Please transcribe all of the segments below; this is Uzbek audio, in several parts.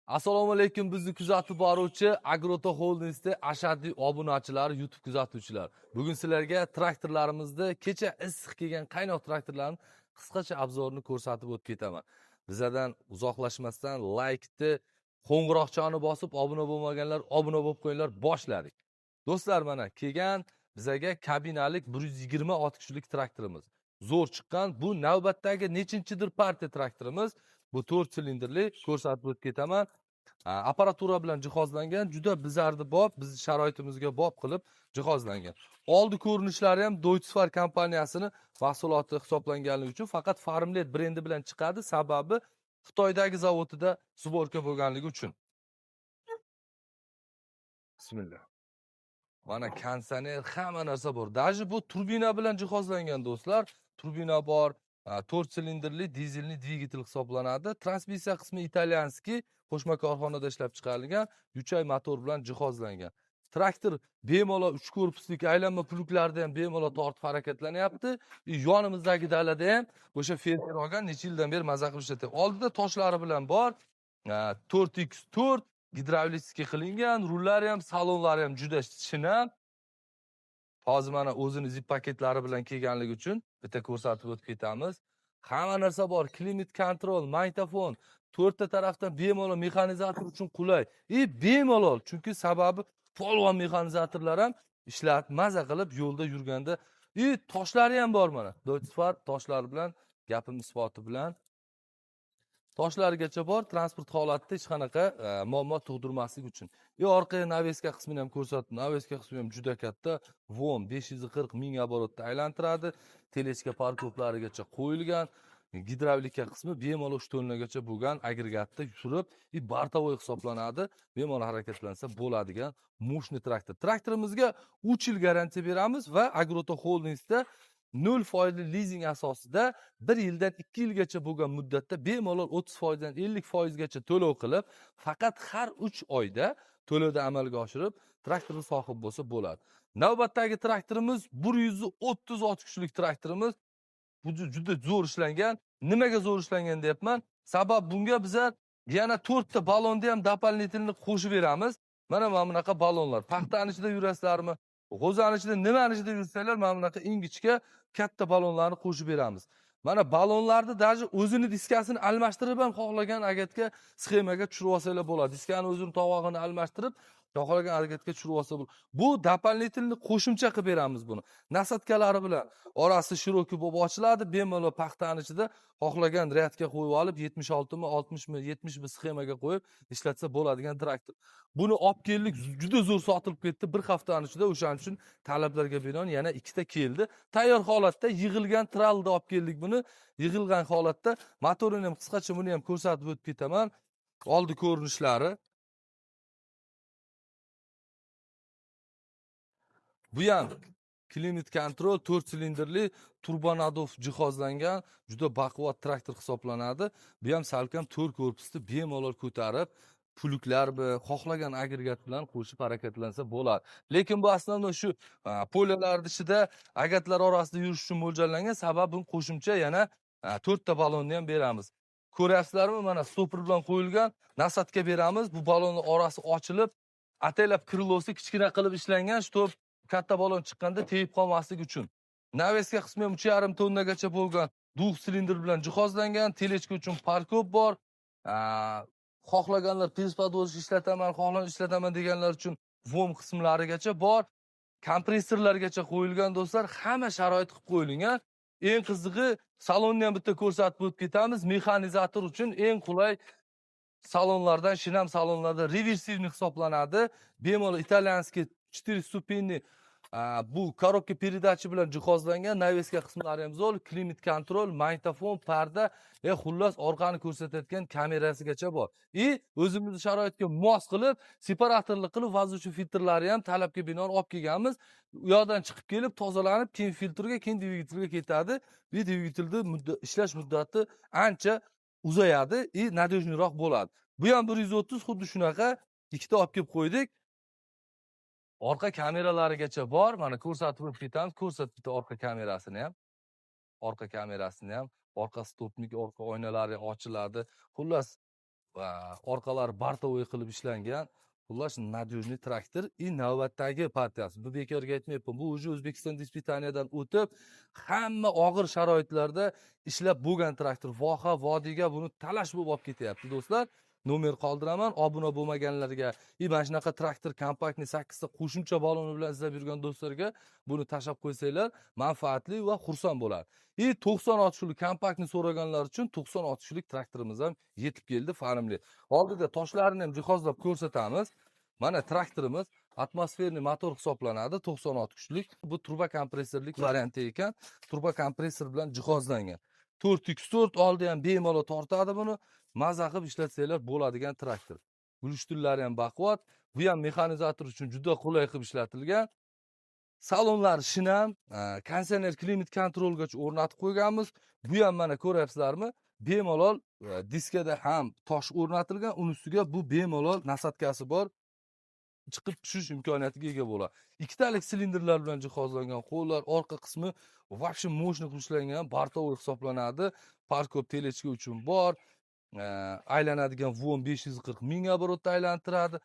Assalomu alaykum bizni kuzatib boruvchi Agroto Holdingsda ashaddiy obunachilar, YouTube kuzatuvchilar. Bugun sizlarga traktorlarimizda kecha issiq kelgan qaynoq traktorlarning qisqacha obzorini ko'rsatib o'tib ketaman. Bizlardan uzoqlashmasdan like-ni, qo'ng'iroqchani bosib obuna bo'lmaganlar obuna bo'lib qo'yinglar, boshladik. Do'stlar, mana kelgan bizga kabinalik 120 ot kuchlik traktorimiz. Zo'r chiqqan. Bu navbatdagi nechinchidir partiya traktorimiz. Bu 4 silindrli ko'rsatib o'tib ketaman. Apparatura bilan jihozlangan, juda bizardi bob, biz sharoitimizga bob qilib jihozlangan. Oldi ko'rinishlari ham Deutsche kompaniyasining mahsuloti hisoblanganligi uchun faqat Farmlet brendi bilan chiqadi, sababi Xitoydagi zavodida sborka bo'lganligi uchun. Bismillah. Mana konditsioner, hamma narsa bor. Даже bu turbina bilan jihozlangan do'stlar. Turbina bor, 4 silindrli dizelli dvigatel hisoblanadi. Transmissiya qismi italyanskiy, qo'shma korxonada ishlab chiqarilgan, yuchay motor bilan jihozlangan. Traktor bemalol 3 korpuslik aylanma puluklarda ham bemalol tortib harakatlanyapti. Yonimizdagi dalada ham o'sha fermer olgan, necha yildan beri maza qilib ishlatyapti. Oldida toshlari bilan bor, 4x4 gidravlitsga qilingan, rullari ham, salonlari ham juda shinam. Hozir mana o'zini zip paketlari bilan kelganligi uchun bitta ko'rsatib o'tib ketamiz. Hamma narsa bor, klimat kontrol, magnitofon, 4 ta tarafdan bemalol mexanizator uchun qulay. Bemalol, chunki sababi polvon mexanizatorlar ham ishlab maza qilib yo'lda yurganda, toshlari ham bor mana. Deutsche toshlari bilan, gapim isboti bilan toshlarigacha bor, transport holatida hech qanaqa muammo tug'dirmaslik uchun. Orqaga naveska qismini ham ko'rsatdim. Naveska qismi ham juda katta. VOM 540 ming oborotda aylantiradi. Telechka parkoplarigacha qo'yilgan. Gidravlika qismi bemalol 3 tonnagacha bo'lgan agregatda surib, bartavoy hisoblanadi. Bemalol harakatlansa bo'ladigan mo'shni traktor. Traktorimizga 3 yil garantiya beramiz va Agroto Holdingsda 0% lizing asosida 1 yildan 2 yilgacha bo'lgan muddatda bemalol 30% dan 50% gacha to'lov qilib, faqat har 3 oyda to'lovni amalga oshirib, traktorni sohib bo'lsa bo'ladi. Navbatdagi traktorimiz 130 ot kuchlik traktorimiz. Bu juda zo'r ishlangan. Nimaga zo'r ishlangan deyapman? Sabab bunga biz yana 4 ta ballonni ham doполнительно qo'shib beramiz. Mana bunaqa ballonlar. Paxtani ichida yurasizlarmi? G'o'zani ichida nimani ichida yursanglar, mana bunaqa ingichka katta ballonlarni qo'shib beramiz. Mana ballonlarni даже o'zini diskasini almashtirib ham xohlagan agatga sxemaga tushirib olsanglar bo'ladi. Diskani o'zini tovog'ini almashtirib, xohlagan agatga tushirib olsa bo'ladi. Bu doполнительно qo'shimcha qilib beramiz buni. Nasatkalari bilan orasi shiroki bo'lib ochiladi, bemalol paxtani ichida xohlagan ryadga qo'yib olib 76 mi, 60 mi, 70 mi sxemaga qo'yib ishlatsa bo'ladigan traktor. Buni olib keldik, juda zo'r sotilib ketdi. Bir haftaning ichida o'shaning uchun talablarga binoan yana 2 ta keldi. Tayyor holatda yig'ilgan tralda olib keldik buni. Yig'ilgan holatda motorini ham qisqacha buni ham ko'rsatib o'tib ketaman. Oldi ko'rinishlari. Bu ham klimat kontrol 4 silindrli turbonadov jihozlangan juda baquvvat traktor hisoblanadi. Bu ham salkam 4 korpusni bemalol ko'tarib, puluklar bilan xohlagan agregat bilan qo'shib harakatlansa bo'ladi. Lekin bu aslında shu poliyalar ichida agatlar orasida yurish uchun mo'ljallangan, sababi buni qo'shimcha yana 4 ta ballonni ham beramiz. Ko'ryapsizlarmi? Mana stopper bilan qo'yilgan, nasatka beramiz. Bu ballonning orasi ochilib, ataylab krilosi kichkina qilib ishlangan, shtop katta ballon chiqqanda tegib qolmaslik uchun. Naveska qismi ham 3,5 tonnagacha bo'lgan 2 silindr bilan jihozlangan, telechka uchun parkop bor. Xohlaganlar pes-podvoz ishlataman, xohlagan ishlataman deganlar uchun VOM qismlarigacha bor. Kompressorlargacha qo'yilgan do'stlar, hamma sharoit qilib qo'yilgan. Eng qizig'i, salonni ham bitta ko'rsatib o'tib ketamiz. Mexanizator uchun eng qulay salonlardan, shinam salonlarda reversivni hisoblanadi. Bemalol italyanskiy 4 stupenli bu korobka передаchi bilan jihozlangan. Naveska qismlari ham zo'r, klimat kontrol, magnitofon, parda, xullas orqani ko'rsatadigan kamerasigacha bor. O'zimizni sharoitga mos qilib, separatorlik qilib, vazuvchi filtrlari ham talabga binoan olib kelganmiz. U yoqdan chiqib kelib, tozalanib, keyin filtrga, keyin dvigatelga ketadi. Bu dvigatelning ishlash muddati ancha uzayadi, nadojniroq bo'ladi. Bu ham 130 xuddi shunaqa ikkita olib kelib qo'ydik. Orqa kameralarigacha bor. Mana ko'rsatib o'tib ketamiz. Ko'rsatib bitta orqa kamerasini ham. Orqa kamerasini ham, orqa stopnik, orqa oynalari ochiladi. Xullas, orqalari bortovoy qilib ishlangan. Xullas, надежный traktor. Navbatdagi partiyasi. Bu bekorga aytmayapman. Bu уже O'zbekiston disputaniyadan o'tib, hamma og'ir sharoitlarda ishlab bo'lgan traktor. Voha vodiyga buni talash bo'lib olib ketyapti, do'stlar. Nomer qoldiraman. Obuna bo'lmaganlarga, mana shunaqa traktor kompaktni 8 ta qo'shimcha baloni bilan izlab yurgan do'stlarga buni tashab qo'ysanglar, manfaatli va xursand bo'ladi. 96 shuli kompaktni so'raganlar uchun 96 shulik traktorimiz ham yetib keldi, farmli. Oldida toshlarini ham jihozlab ko'rsatamiz. Mana traktorimiz atmosferniy motor hisoblanadi, 96 kuchlik. Bu turbo kompressorlik varianti ekan. Turbo kompressor bilan jihozlangan. 4x4 oldi ham bemalol tortadi buni. Maza qilib ishlatsanglar bo'ladigan traktor. Gulishtullari ham baquvvat. Bu ham mexanizator uchun juda qulay qilib ishlatilgan. Salonlar shinam, konditsioner klimat kontrolgacha o'rnatib qo'yganmiz. Bu ham mana ko'ryapsizlarmi? Bemalol diskada ham tosh o'rnatilgan, uning ustiga bu bemalol nasatkasi bor. Chiqib tushish imkoniyatiga ega bo'ladi. Ikkitalik silindrlar bilan jihozlangan, qo'llar, orqa qismi вообще мощный qilib ishlangan, bortovoy hisoblanadi. Parkop telechka uchun bor. Aylanadigan VOM 540 ming оборотda aylantiradi.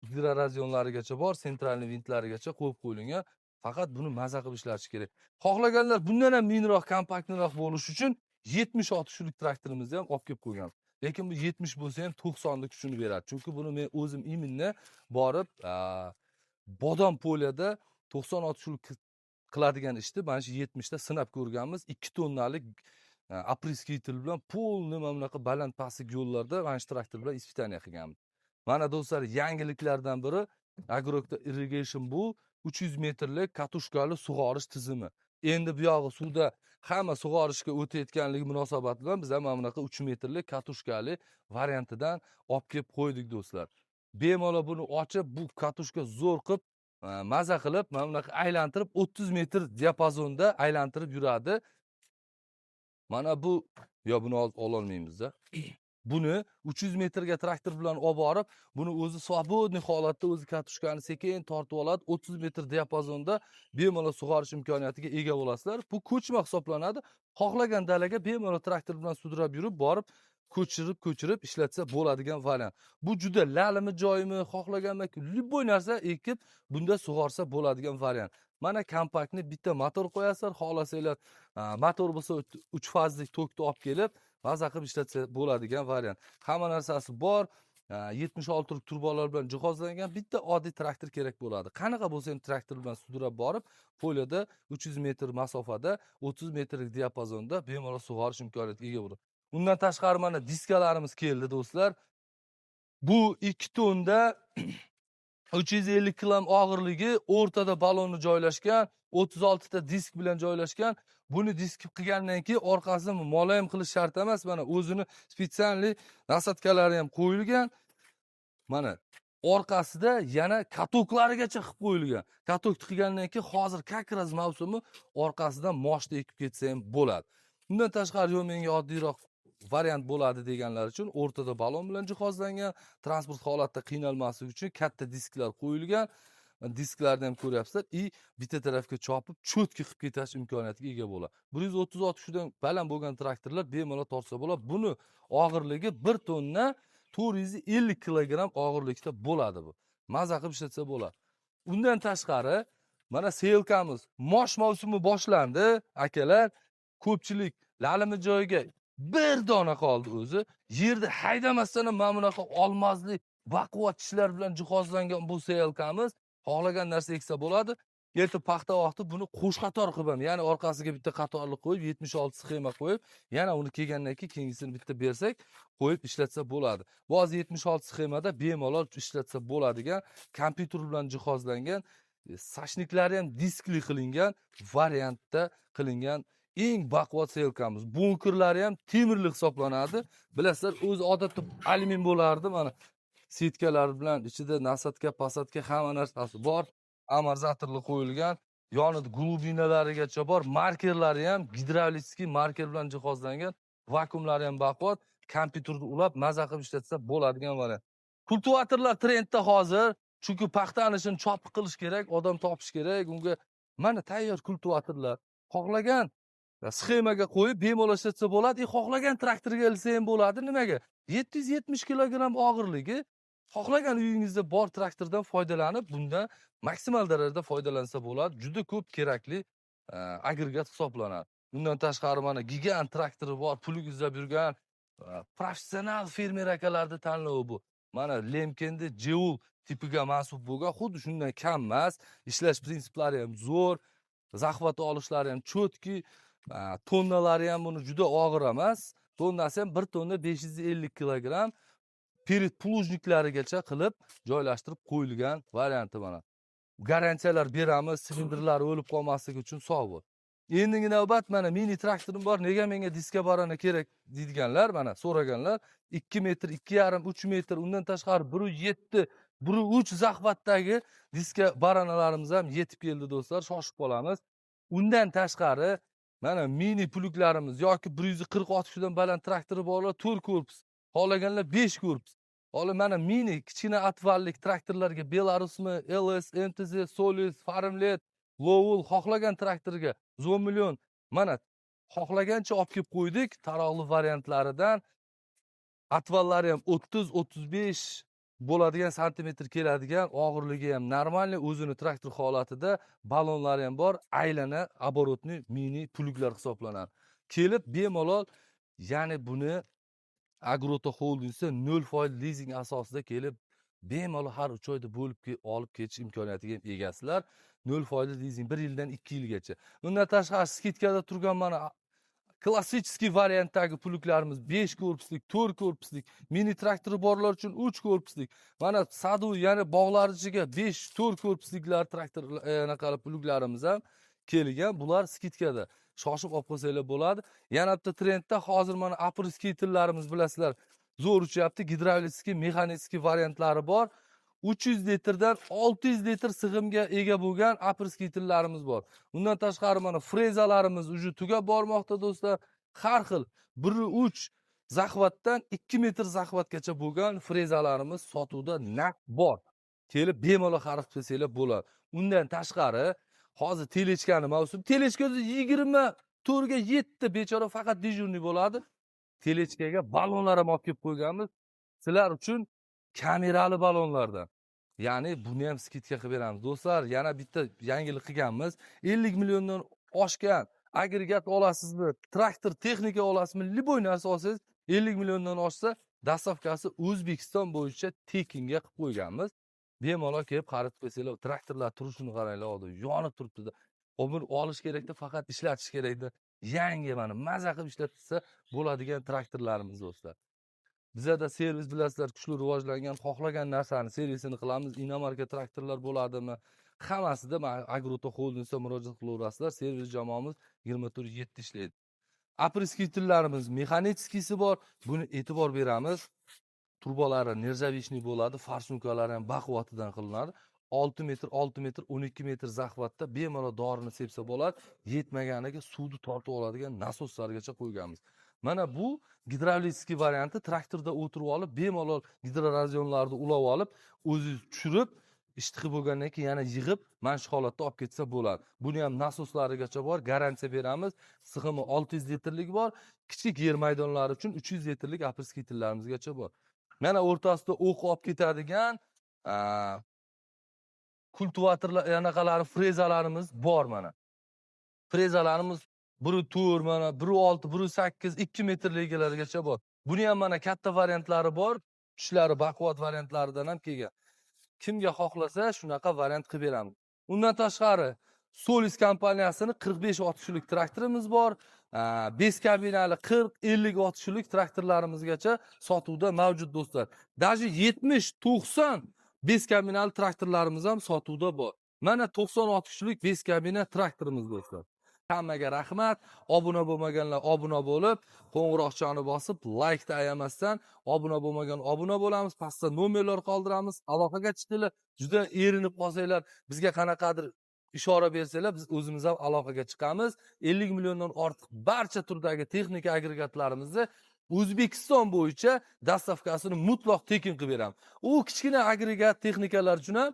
Gidrorazionlarigacha bor, sentralniy vintlarigacha qo'yib qo'yilgan. Faqat buni maza qilib ishlatish kerak. Xohlaganlar bundan ham mingroq, kompaktliroq bo'lish uchun 76 shulik traktorimizni ham olib kelib qo'ygan. Lekin bu 70 bo'lsa ham 90 lik kuchini beradi. Chunki buni men o'zim iminni borib bodom polyada 96 shulik qiladigan ishni mana shu 70 ta sinab ko'rganmiz. 2 tonnalik apreskitelь bilan polniy mana bunaqa baland pastlik yo'llarda mana shu traktor bilan ispitaniya qilganmiz. Mana do'stlar, yangiliklardan biri Agrocta Irrigation bu 300 metrlik katushkali sug'orish tizimi. Endi bu yog'i suvda hamma sug'orishga o'tayotganligi munosabati bilan biz ham mana bunaqa 3 metrlik katushkali variantidan olib kelib qo'ydik, do'stlar. Bemalol buni ochib, bu katushka zo'r qilib, maza qilib, mana bunaqa aylantirib 30 metr diapazonda aylantirib yuradi. Mana bu, buni ololmaymiz-da. Buni 300 metrga traktor bilan olib borib, buni o'zi svobodniy holatda o'zi katushkani sekin tortib oladi. 30 metr diapazonda bemalol sug'orish imkoniyatiga ega bo'lasizlar. Bu ko'chma hisoblanadi. Xohlagan dalaga bemalol traktor bilan sudrab yurib, borib ko'chirib ishlatsa bo'ladigan variant. Bu juda lalimi joyimi, xohlagan любой narsa ekib bunda sug'orsa bo'ladigan variant. Mana kompaktni bitta motor qo'yasizlar, xohlasanglar motor bo'lsa 3 fazli tokni olib kelib maza qilib ishlatsa bo'ladigan variant. Hamma narsasi bor. 76 lik turbolar bilan jihozlangan bitta oddiy traktor kerak bo'ladi. Qanaqa bo'lsa ham traktor bilan sudrab borib, poliyada 300 metr masofada 30 metrlik diapazonda bemalol sug'orish imkoniyatiga ega bo'ladi. Undan tashqari mana diskalarimiz keldi, do'stlar. Bu 2 tonda 350 kg og'irligi, o'rtada baloni joylashgan, 36 ta disk bilan joylashgan. Buni disk qilgandan keyin orqasini molayam qilish shart emas. Mana o'zini spesialli nasatkalari ham qo'yilgan. Mana orqasida yana katoklarigacha qilib qo'yilgan. Katok tiqgandan keyin hozir kakraz mavsumi orqasidan moshda ekib ketsa ham bo'ladi. Bundan tashqari menga oddiyroq variant bo'ladi deganlar uchun o'rtada balon bilan jihozlangan, transport holatda qiynalmasligi uchun katta disklar qo'yilgan. Disklarni ham ko'ryapsizlar. Bitta tarafga chopib, cho'tki qilib ketish imkoniyatiga ega bo'ladi. 136 shundan baland bo'lgan traktorlar bemalol tortsa bo'ladi. Buni og'irligi 1 tonna 450 kilogramm og'irlikda bo'ladi bu. Maza qilib ishlatsa bo'ladi. Undan tashqari mana selkamiz, mosh mavsumi boshlandi, akalar. Ko'pchilik lalimi joyiga bir dona qoldi o'zi. Yerda haydamasdan ham mana bunaqa olmazli baquvvat tishlar bilan jihozlangan bu selkamiz xohlagan narsa eksa bo'ladi. Erta paxta vaqti buni qo'sh qator qilib ham, ya'ni orqasiga bitta qatorli qo'yib, 76 sxema qo'yib, yana uni kelgandan keyin kengisini bitta bersak, qo'yib ishlatsa bo'ladi. Ba'zi 76 sxemada bemalol ishlatsa bo'ladigan, kompyuter bilan jihozlangan, sashniklari ham diskli qilingan variantda qilingan eng baquvvat selkamiz. Bunkerlari ham temirli hisoblanadi. Bilasizlar, o'zi odatda alyumin bo'lardi, mana setkalar bilan ichida nasatka, pasatka hamma narsasi bor. Amorzatorli qo'yilgan, yonida glubinalarigacha bor, markerlari ham gidravlitskiy marker bilan jihozlangan, vakuumlari ham baquvvat, kompyuterni ulab maza qilib ishlatsa bo'ladigan variant. Kultivatorlar trendda hozir, chunki paxtani ishini chopiq qilish kerak, odam topish kerak, unga mana tayyor kultivatorlar. Xohlagan Sxemaga qo'yib bemalol ishlatsa bo'ladi. Xohlagan traktorga ilsa ham bo'ladi. Nimaga? 770 kilogramm og'irligi. Xohlagan uyingizda bor traktordan foydalanib, bundan maksimal darajada foydalansa bo'ladi. Juda ko'p kerakli agregat hisoblanadi. Bundan tashqari mana gigant traktori bor, pul izlab yurgan professional fermer akalarning tanlovi bu. Mana Lemken'da Jeul tipiga mansub bo'lgan, xuddi shundan kam emas, ishlash prinsiplari ham zo'r, zaxvat olishlari ham cho'tki, tonnalari ham buni juda og'ir emas. Tonnasi ham 1 tonna 550 kilogramm. Perit plujniklarigacha qilib joylashtirib qo'yilgan varianti mana. Garantiyalar beramiz, silindrlar o'lib qolmasligi uchun sog' bo'l. Endigi navbat mana mini traktorim bor, nega menga diska barana kerak deydiganlar, mana so'raganlar. 2 metr, 2,5, 3 metr, undan tashqari 1.7, 1.3 zaxvatdagi diska baranalarimiz ham yetib keldi do'stlar, shoshib qolamiz. Undan tashqari mana mini pluglarimiz yoki 140-60 dan baland traktori borlar 4 korpus, xohlaganlar 5 korpus. Hozir mana mini kichkina atvallik traktorlarga Belarusmi, LS, MTZ, Solis, Farmlet, Lowell xohlagan traktorga 100 million mana xohlagancha olib kelib qo'ydik. Taroqli variantlaridan atvallari ham 30-35 bo'ladigan santimetr keladigan, og'irligi ham normalniy, o'zini traktor holatida, balonlari ham bor, aylana оборотный mini pluglar hisoblanadi. Kelib bemalol, ya'ni buni Agroto Holdingsda 0% lizing asosida kelib bemalol har 3 oyda bo'lib olib ketish imkoniyatiga egasizlar. 0% lizing 1 yildan 2 yilgacha. Undan tashqari skidkada turgan mana klassik variantdagi pluglarimiz 5 korpuslik, 4 korpuslik, mini traktori borlar uchun 3 korpuslik. Mana sadu, ya'ni bog'lar ichiga 5-4 korpusliklar traktor anaqali pluglarimiz ham kelgan. Bular skidkada. Shoshib olib qo'ysanglar bo'ladi. Yana bitta trendda hozir mana apreskitellarimiz bilasizlar, zo'r uchyapti. Gidravlitskiy, mexanitskiy variantlari bor. 300 litrdan 600 litr sig'imga ega bo'lgan apreskitellarimiz bor. Undan tashqari mana frezalarimiz uji tugab bormoqda do'stlar. Har xil 1.3 zaxvatdan 2 metr zaxvatgacha bo'lgan frezalarimiz sotuvda naq bor. Kelib bemalol xarid qilsanglar bo'ladi. Undan tashqari hozir telechkani mavsum. Telechkada 24 ga 7 bechora faqat dejurniy bo'ladi. Telechkaga balonlar ham olib kelib qo'yganmiz. Sizlar uchun kamerali balonlardan. Ya'ni buni ham skidka qilib beramiz. Do'stlar, yana bitta yangilik qilganmiz. 50 milliondan oshgan agregat olasizmi, traktor texnika olasizmi, liboy narsa olsangiz 50 milliondan oshsa, dastavkasi O'zbekiston bo'yicha tekinga qilib qo'yganmiz. Bemalol kelib xarid qilsanglar, traktorlar turishini qaranglar, hozir yonib turibdi-da. Buni olish kerakda, faqat ishlatish kerakda. Yangi mana maza qilib ishlatsa bo'ladigan traktorlarimiz do'stlar. Bizda servis bilasizlar, kuchli rivojlangan, xohlagan narsani servisini qilamiz. Inomarka traktorlar bo'ladimi? Hammasida Agroto Holdingsga murojaat qilaverasizlar. Servis jamoamiz 24/7 ishlaydi. Apreskitellarimiz mexanitskisi bor. Buni e'tibor beramiz. Turbolari nержавичный bo'ladi, farsunkalari ham baquvvatidan qilinadi. 6 metr, 6 metr, 12 metr zaxvatda bemalol dorini sepsa bo'ladi. Yetmaganiga suvni tortib oladigan nasoslargacha qo'yganmiz. Mana bu gidravlitskiy varianti, traktorda o'tirib olib, bemalol gidrorazionlarni ulab olib, o'zi tushirib, ishtiqi bo'lgandan keyin yana yig'ib, mana shu holatda olib ketsa bo'ladi. Buni ham nasoslarigacha bor, garantiya beramiz. Sig'imi 600 litrlik bor, kichik yer maydonlari uchun 300 litrlik apreskitellarimizgacha bor. Mana o'rtasida o'q olib ketadigan kultivatorlar, anaqalari, frezalarimiz bor mana. Frezalarimiz 1.4 mana 1.6, 1.8, 2 metrligilargacha bor. Buni ham mana katta variantlari bor. Tushlari baquvvat variantlaridan ham kelgan. Kimga xohlasa shunaqa variant qilib beramiz. Undan tashqari Solis kompaniyasining 45 otishlik traktorimiz bor. 5 kabinali 40-50 otishlik traktorlarimizgacha sotuvda mavjud do'stlar. Даже 70-90 5 kabinali traktorlarimiz ham sotuvda bor. Mana 90 otishlik 5 kabina traktorimiz do'stlar. Hammaga rahmat. Obuna bo'lmaganlar obuna bo'lib, qo'ng'iroqchani bosib, like ayamasdan obuna bo'lmagan obuna bo'lamiz. Pastda nomerlar qoldiramiz. Aloqaga chiqinglar. Juda erinib qolsanglar, bizga qanaqadir ishora bersanglar, biz o'zimiz ham aloqaga chiqamiz. 50 milliondan ortiq barcha turdagi texnika agregatlarimizni O'zbekiston bo'yicha dastavkasini mutlaq tekin qilib beramiz. U kichkina agregat texnikalar uchun ham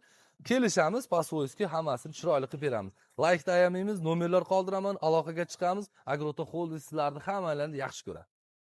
kelishamiz, pasvoyski hammasini chiroyli qilib beramiz. Like da ayamaymiz, nomerlar qoldiraman, aloqaga chiqamiz. Agrota Holding sizlarni hammalarni yaxshi ko'radi.